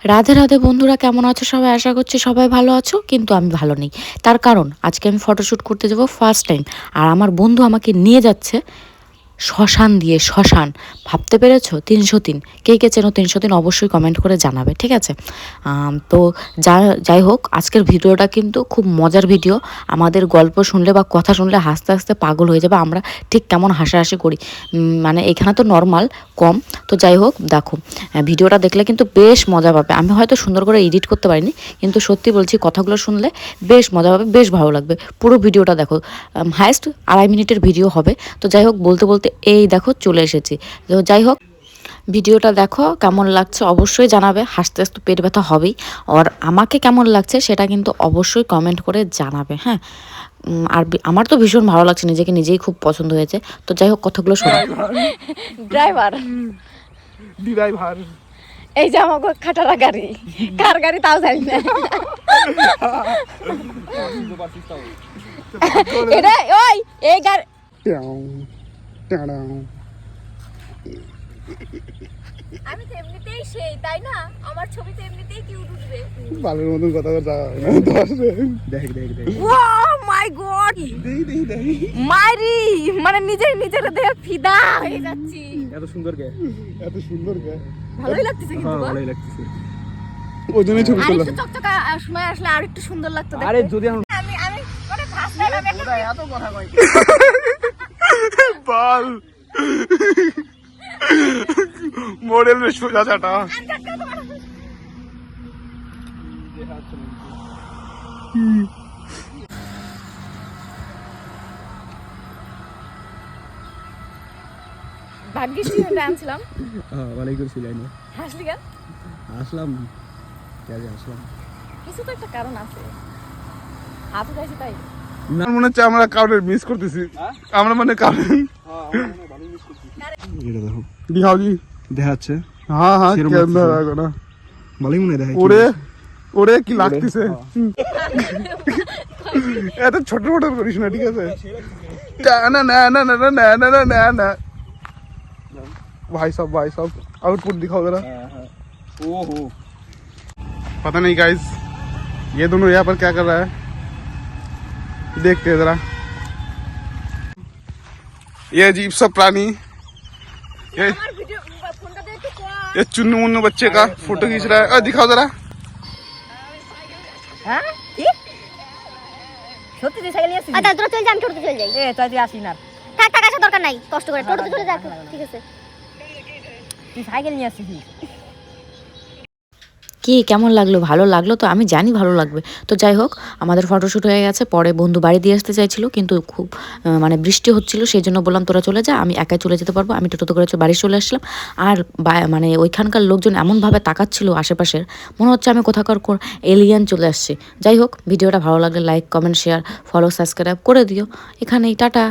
রাধে রাধে বন্ধুরা, কেমন আছো সবাই? আশা করছি সবাই ভালো আছো, কিন্তু আমি ভালো নেই। তার কারণ আজকে আমি ফটোশ্যুট করতে যাব ফার্স্ট টাইম, আর আমার বন্ধু আমাকে নিয়ে যাচ্ছে শ্মশান দিয়ে। শ্মশান, ভাবতে পেরেছো? 303। কে কে চেনো 303 অবশ্যই কমেন্ট করে জানাবে, ঠিক আছে? তো যাই হোক, আজকের ভিডিওটা কিন্তু খুব মজার ভিডিও। আমাদের গল্প শুনলে বা কথা শুনলে হাসতে হাসতে পাগল হয়ে যাবে আমরা ঠিক কেমন হাসাহাসি করি। মানে এখানে তো নর্মাল কম। তো যাই হোক, দেখো ভিডিওটা দেখলে কিন্তু বেশ মজা পাবে। আমি হয়তো সুন্দর করে এডিট করতে পারিনি, কিন্তু সত্যি বলছি কথাগুলো শুনলে বেশ মজা পাবে, বেশ ভালো লাগবে। পুরো ভিডিওটা দেখো, হায়েস্ট 2.5 মিনিটের ভিডিও হবে। তো যাই হোক, বলতে বলতে এই দেখো চলে এসেছি। তো যাই হোক, ভিডিওটা দেখো, কেমন লাগছে অবশ্যই জানাবে। হাসতে হাসতে পেট ব্যথা হবেই। আর আমাকে কেমন লাগছে সেটা কিন্তু অবশ্যই কমেন্ট করে জানাবে, হ্যাঁ। আর আমার তো ভীষণ ভালো লাগছে, নিজেকে নিজেই খুব পছন্দ হয়েছে। তো যাই হোক, কথাগুলো শোনো। ড্রাইভার ড্রাইভার এই যে আমাকে খাটারা গাড়ি, কার গাড়ি তাও জানি না। এটা ওই এই গাড়ি আমি তো এমনিতেই সেই, তাই না? আমার ছবিতে এমনিতেই কি উঠবে। বালের মতন কথা বলতে হয় না। দেখ দেখ দেখ ও মাই গড, মাইরি মানে নিজের নিজের দেহে ফিদা হয়ে যাচ্ছি। এত সুন্দর কে, এত সুন্দর কে, ভালোই লাগতেছে কিন্তু। হ্যাঁ ভালোই লাগতেছে। ওই জন্যই ছবি আর তুললাম। একটু চকচকা সময় আসলে আর একটু সুন্দর লাগতো দেখতে। আরে যদি আমি আমি মানে ভাষা না এত কথা কই বল মডেল में সোজা চাটা ভাগ্যিস তুই আনছিলাম। হ্যাঁ ভালোই করছিলেন। হাসলি কেন? আসলাম কাজে আসলাম। কিছু তো একটা কারণ আছে, হাত উঠাইছি তাই। না মনে হচ্ছে আমরা কাউকে মিস করতেছি। আমরা মানে কাউকে এটা দেখো দিখাও জি দেখাচ্ছে। হ্যাঁ হ্যাঁ ক্যামেরা রাখো না, ভালোই মনে দেখায়। ওরে ওরে কি লাগতেছে, এত ছোট ছোট করিস না, ঠিক আছে? না না না না না না না না না भाई साहब आउटपुट दिखाओ जरा। ओहो पता नहीं गाइस, ये दोनों यहाँ पर क्या कर रहा है, देखते हैं जरा। ये अजीब सा प्राणी, ये चुन्नू मुन्नू बच्चे का फोटो खींच रहा है। दिखाओ जरा। হ্যাঁ কি সত্যি তুই সাইকেল নিয়ে আসছিস? আচ্ছা তোরা চল যা, আমি টোটোতে চলে যাই। এ তুই আসি না, থাক থাক, আসার দরকার নাই, কষ্ট করে টোটোতে চলে যা। ঠিক আছে, তুই সাইকেল নিয়ে আসছিস। কি কেমন লাগলো? ভালো লাগলো তো, আমি জানি ভালো লাগবে। তো যাই হোক, আমাদের ফটোশ্যুট হয়ে গেছে। পরে বন্ধু বাড়ি দিয়ে আসতে চাইছিল, কিন্তু খুব মানে বৃষ্টি হচ্ছিল, সেই জন্য বললাম তোরা চলে যা, আমি একাই চলে যেতে পারবো। আমি টোটোতে করে বাড়ি চলে আসলাম। আর মানে ওইখানকার লোকজন এমনভাবে তাকাচ্ছিল আশেপাশের, মনে হচ্ছে আমি কোথাকার এলিয়ান চলে আসছে। যাই হোক, ভিডিওটা ভালো লাগলে like comment share follow subscribe করে দিও। এখানেই টাটা।